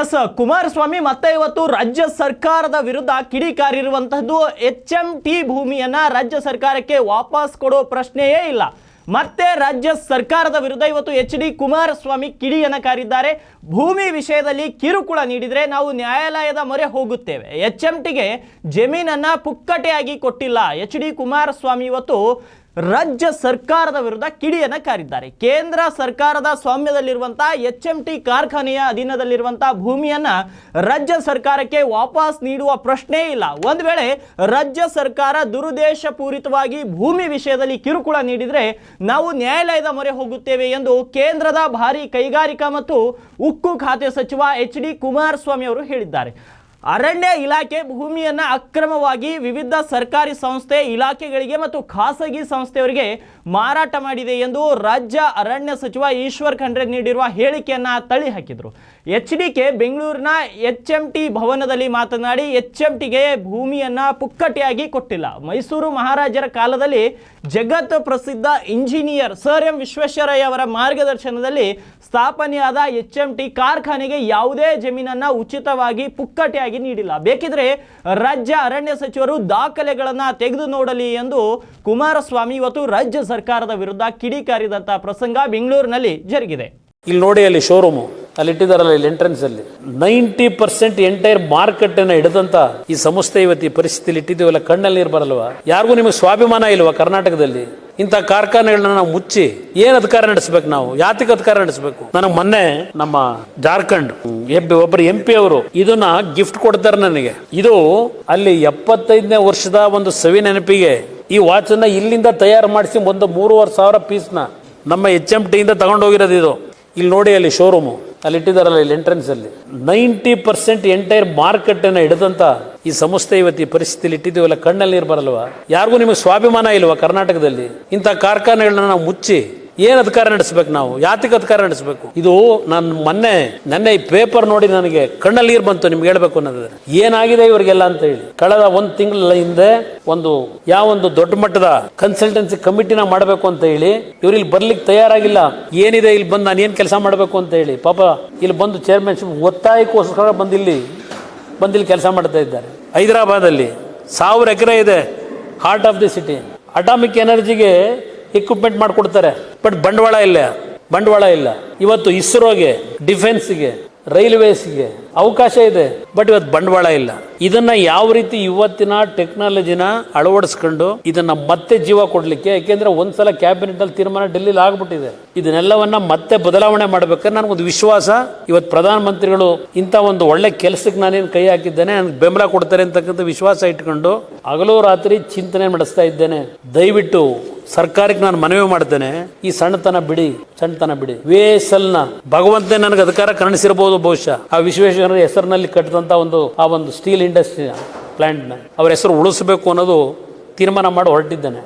S Kumaraswamy ಮತ್ತೆ ಇವತ್ತು ರಾಜ್ಯ ಸರ್ಕಾರದ ವಿರುದ್ಧ ಕಿಡಿಕಾರಿರುವಂತಹದ್ದು HMT ಭೂಮಿಯನ್ನ ರಾಜ್ಯ ಸರ್ಕಾರಕ್ಕೆ ವಾಪಸ್ ಕೊಡೋ ಪ್ರಶ್ನೆಯೇ ಇಲ್ಲ. ಮತ್ತೆ ರಾಜ್ಯ ಸರ್ಕಾರದ ವಿರುದ್ಧ ಇವತ್ತು HD ಕುಮಾರಸ್ವಾಮಿ ಕಿಡಿಯನ್ನು ಕಾರಿದ್ದಾರೆ. ಭೂಮಿ ವಿಷಯದಲ್ಲಿ ಕಿರುಕುಳ ನೀಡಿದರೆ ನಾವು ನ್ಯಾಯಾಲಯದ ಮೊರೆ ಹೋಗುತ್ತೇವೆ. HMTಗೆ ಜಮೀನನ್ನ ಪುಕ್ಕಟೆಯಾಗಿ ಕೊಟ್ಟಿಲ್ಲ. HD ಕುಮಾರಸ್ವಾಮಿ ಇವತ್ತು ರಾಜ್ಯ ಸರ್ಕಾರದ ವಿರುದ್ಧ ಕಿಡಿಯನ್ನು ಕಾರಿದ್ದಾರೆ. ಕೇಂದ್ರ ಸರ್ಕಾರದ ಸ್ವಾಮ್ಯದಲ್ಲಿರುವಂತಹ HMT ಕಾರ್ಖಾನೆಯ ಅಧೀನದಲ್ಲಿರುವಂತಹ ಭೂಮಿಯನ್ನ ರಾಜ್ಯ ಸರ್ಕಾರಕ್ಕೆ ವಾಪಸ್ ನೀಡುವ ಪ್ರಶ್ನೆ ಇಲ್ಲ. ಒಂದು ವೇಳೆ ರಾಜ್ಯ ಸರ್ಕಾರ ದುರುದ್ದೇಶಪೂರಿತವಾಗಿ ಭೂಮಿ ವಿಷಯದಲ್ಲಿ ಕಿರುಕುಳ ನೀಡಿದರೆ ನಾವು ನ್ಯಾಯಾಲಯದ ಮೊರೆ ಹೋಗುತ್ತೇವೆ ಎಂದು ಕೇಂದ್ರದ ಭಾರಿ ಕೈಗಾರಿಕಾ ಮತ್ತು ಉಕ್ಕು ಖಾತೆ ಸಚಿವ HD ಕುಮಾರಸ್ವಾಮಿ ಅವರು ಹೇಳಿದ್ದಾರೆ. ಅರಣ್ಯ ಇಲಾಖೆ ಭೂಮಿಯನ್ನು ಅಕ್ರಮವಾಗಿ ವಿವಿಧ ಸರ್ಕಾರಿ ಸಂಸ್ಥೆ ಇಲಾಖೆಗಳಿಗೆ ಮತ್ತು ಖಾಸಗಿ ಸಂಸ್ಥೆಯವರಿಗೆ ಮಾರಾಟ ಮಾಡಿದೆ ಎಂದು ರಾಜ್ಯ ಅರಣ್ಯ ಸಚಿವ ಈಶ್ವರ್ ಖಂಡ್ರೆ ನೀಡಿರುವ ಹೇಳಿಕೆಯನ್ನು ತಳ್ಳಿ ಹಾಕಿದರು. HDK ಬೆಂಗಳೂರಿನ HMT ಭವನದಲ್ಲಿ ಮಾತನಾಡಿ HMTಗೆ ಭೂಮಿಯನ್ನು ಪುಕ್ಕಟೆಯಾಗಿ ಕೊಟ್ಟಿಲ್ಲ. ಮೈಸೂರು ಮಹಾರಾಜರ ಕಾಲದಲ್ಲಿ ಜಗತ್ ಪ್ರಸಿದ್ಧ ಇಂಜಿನಿಯರ್ ಸರ್ ಎಂ ವಿಶ್ವೇಶ್ವರಯ್ಯ ಅವರ ಮಾರ್ಗದರ್ಶನದಲ್ಲಿ ಸ್ಥಾಪನೆಯಾದ HMT ಕಾರ್ಖಾನೆಗೆ ಯಾವುದೇ ಜಮೀನನ್ನು ಉಚಿತವಾಗಿ ಪುಕ್ಕಟೆಯಾಗಿ ನೀಡಿಲ್ಲ. ಬೇಕಿದ್ರೆ ರಾಜ್ಯ ಅರಣ್ಯ ಸಚಿವರು ದಾಖಲೆಗಳನ್ನ ತೆಗೆದು ನೋಡಲಿ ಎಂದು ಕುಮಾರಸ್ವಾಮಿ ಇವತ್ತು ರಾಜ್ಯ ಸರ್ಕಾರದ ವಿರುದ್ಧ ಕಿಡಿಕಾರಿದಂತಹ ಪ್ರಸಂಗ ಬೆಂಗಳೂರಿನಲ್ಲಿ ಜರುಗಿದೆ. ಇಲ್ಲಿ ನೋಡಿ, ಅಲ್ಲಿ ಶೋರೂಮು ಅಲ್ಲಿ ಇಟ್ಟಿದಾರಲ್ಲ, ಇಲ್ಲಿ ಎಂಟ್ರೆನ್ಸ್ ಅಲ್ಲಿ 90% ಎಂಟೈರ್ ಮಾರ್ಕೆಟ್ ಅನ್ನ ಹಿಡಿದಂತ ಈ ಸಂಸ್ಥೆ ಇವತ್ತು ಈ ಪರಿಸ್ಥಿತಿಯಲ್ಲಿ ಇಟ್ಟಿದ್ದೀವಲ್ಲ, ಕಣ್ಣಲ್ಲಿ ನೀರು ಬರಲ್ವಾ? ಯಾರಿಗೂ ನಿಮಗೆ ಸ್ವಾಭಿಮಾನ ಇಲ್ವಾ? ಕರ್ನಾಟಕದಲ್ಲಿ ಇಂಥ ಕಾರ್ಖಾನೆಗಳನ್ನ ನಾವು ಮುಚ್ಚಿ ಏನ್ ಅಧಿಕಾರ ನಡೆಸಬೇಕು? ನಾವು ಯಾತಿಗೆ ಅಧಿಕಾರ ನಡೆಸಬೇಕು? ನನಗೆ ಮೊನ್ನೆ ನಮ್ಮ ಜಾರ್ಖಂಡ್ ಒಬ್ಬರು MP ಅವರು ಇದನ್ನ ಗಿಫ್ಟ್ ಕೊಡ್ತಾರೆ ನನಗೆ. ಇದು ಅಲ್ಲಿ 75ನೇ ವರ್ಷದ ಒಂದು ಸವಿ ನೆನಪಿಗೆ ಈ ವಾಚ್ ಅನ್ನ ಇಲ್ಲಿಂದ ತಯಾರು ಮಾಡಿಸಿ ಒಂದು 3,500 ಪೀಸ್ನ ನಮ್ಮ HMT ಇಂದ ತಗೊಂಡೋಗಿರೋದು ಇದು. ಇಲ್ಲಿ ನೋಡಿ, ಅಲ್ಲಿ ಶೋರೂಮು ಅಲ್ಲಿ ಇಟ್ಟಿದಾರಲ್ಲ, ಇಲ್ಲಿ ಎಂಟ್ರೆನ್ಸ್ ಅಲ್ಲಿ 90% ಎಂಟೈರ್ ಮಾರ್ಕೆಟ್ ಅನ್ನ ಹಿಡಿದಂತ ಈ ಸಂಸ್ಥೆ ಇವತ್ತು ಈ ಪರಿಸ್ಥಿತಿಯಲ್ಲಿ ಇಟ್ಟಿದ್ದೀವಲ್ಲ, ಕಣ್ಣಲ್ಲಿ ನೀರು ಬರಲ್ವಾ? ಯಾರಿಗೂ ನಿಮಗೆ ಸ್ವಾಭಿಮಾನ ಇಲ್ವಾ? ಕರ್ನಾಟಕದಲ್ಲಿ ಇಂಥ ಕಾರ್ಖಾನೆಗಳನ್ನ ನಾವು ಮುಚ್ಚಿ ಏನ್ ಅಧಿಕಾರ ನಡೆಸಬೇಕು? ನಾವು ಯಾತಿಗೆ ಅಧಿಕಾರ ನಡೆಸಬೇಕು? ಇದು ನಾನು ಮೊನ್ನೆ ಈ ಪೇಪರ್ ನೋಡಿ ನನಗೆ ಕಣ್ಣಲ್ಲಿ ನೀರು ಬಂತು. ನಿಮ್ಗೆ ಹೇಳ್ಬೇಕು ಅನ್ನೋದಾದ್ರೆ ಏನಾಗಿದೆ ಇವರಿಗೆಲ್ಲ ಅಂತ ಹೇಳಿ, ಕಳೆದ 1 ತಿಂಗಳ ಹಿಂದೆ ಒಂದು ದೊಡ್ಡ ಮಟ್ಟದ ಕನ್ಸಲ್ಟೆನ್ಸಿ ಕಮಿಟಿನ ಮಾಡಬೇಕು ಅಂತ ಹೇಳಿ ಇವ್ರು ಇಲ್ಲಿ ಬರ್ಲಿಕ್ಕೆ ತಯಾರಾಗಿಲ್ಲ. ಏನಿದೆ ಇಲ್ಲಿ ಬಂದು ನಾನು ಏನ್ ಕೆಲಸ ಮಾಡಬೇಕು ಅಂತ ಹೇಳಿ ಪಾಪ ಇಲ್ಲಿ ಬಂದು ಚೇರ್ಮನ್ಶಿಪ್ ಒತ್ತಾಯಕ್ಕೋಸ್ಕರ ಬಂದಿಲ್ಲಿ ಕೆಲಸ ಮಾಡ್ತಾ ಇದ್ದಾರೆ. ಹೈದರಾಬಾದಲ್ಲಿ 1000 ಎಕರೆ ಇದೆ, heart of the city. Atomic ಎನರ್ಜಿಗೆ ಇಕ್ವಿಪ್ಮೆಂಟ್ ಮಾಡಿಕೊಡ್ತಾರೆ, ಬಟ್ ಬಂಡವಾಳ ಇಲ್ಲ. ಇವತ್ತು ಇಸ್ರೋಗೆ, ಡಿಫೆನ್ಸ್ಗೆ, ರೈಲ್ವೇಸ್ಗೆ ಅವಕಾಶ ಇದೆ, ಬಟ್ ಇವತ್ತು ಬಂಡವಾಳ ಇಲ್ಲ. ಇದನ್ನ ಯಾವ ರೀತಿ ಇವತ್ತಿನ ಟೆಕ್ನಾಲಜಿನ ಅಳವಡಿಸ್ಕೊಂಡು ಇದನ್ನ ಮತ್ತೆ ಜೀವ ಕೊಡ್ಲಿಕ್ಕೆ, ಯಾಕೆಂದ್ರೆ ಒಂದ್ಸಲ ಕ್ಯಾಬಿನೆಟ್ ಅಲ್ಲಿ ತೀರ್ಮಾನ ಡೆಲ್ಲಿಲಿ ಆಗ್ಬಿಟ್ಟಿದೆ, ಇದನ್ನೆಲ್ಲವನ್ನ ಮತ್ತೆ ಬದಲಾವಣೆ ಮಾಡ್ಬೇಕಾದ್ರೆ ನನಗೊಂದು ವಿಶ್ವಾಸ, ಇವತ್ತು ಪ್ರಧಾನ ಮಂತ್ರಿಗಳು ಇಂಥ ಒಂದು ಒಳ್ಳೆ ಕೆಲಸಕ್ಕೆ ನಾನೇನು ಕೈ ಹಾಕಿದ್ದೇನೆ, ನನಗೆ ಬೆಂಬಲ ಕೊಡ್ತಾರೆ ಅಂತಕ್ಕಂಥ ವಿಶ್ವಾಸ ಇಟ್ಕೊಂಡು ಹಗಲು ರಾತ್ರಿ ಚಿಂತನೆ ನಡೆಸ್ತಾ ಇದ್ದೇನೆ. ದಯವಿಟ್ಟು ಸರ್ಕಾರಕ್ಕೆ ನಾನು ಮನವಿ ಮಾಡ್ತೇನೆ, ಈ ಸಣ್ಣತನ ಬಿಡಿ. ವೇಸಲ್ನ ಭಗವಂತನೇ ನನಗೆ ಅಧಿಕಾರ ಕರುಣಿಸಿರಬಹುದು ಬಹುಶಃ. ಆ ವಿಶ್ವೇಶ್ವರಯ್ಯ ಹೆಸರಿನಲ್ಲಿ ಕಟ್ಟಿದಂತ ಒಂದು ಸ್ಟೀಲ್ ಇಂಡಸ್ಟ್ರಿ ಪ್ಲಾಂಟ್ ನ ಅವ್ರ ಹೆಸರು ಉಳಿಸಬೇಕು ಅನ್ನೋದು ತೀರ್ಮಾನ ಮಾಡಿ ಹೊರಟಿದ್ದೇನೆ.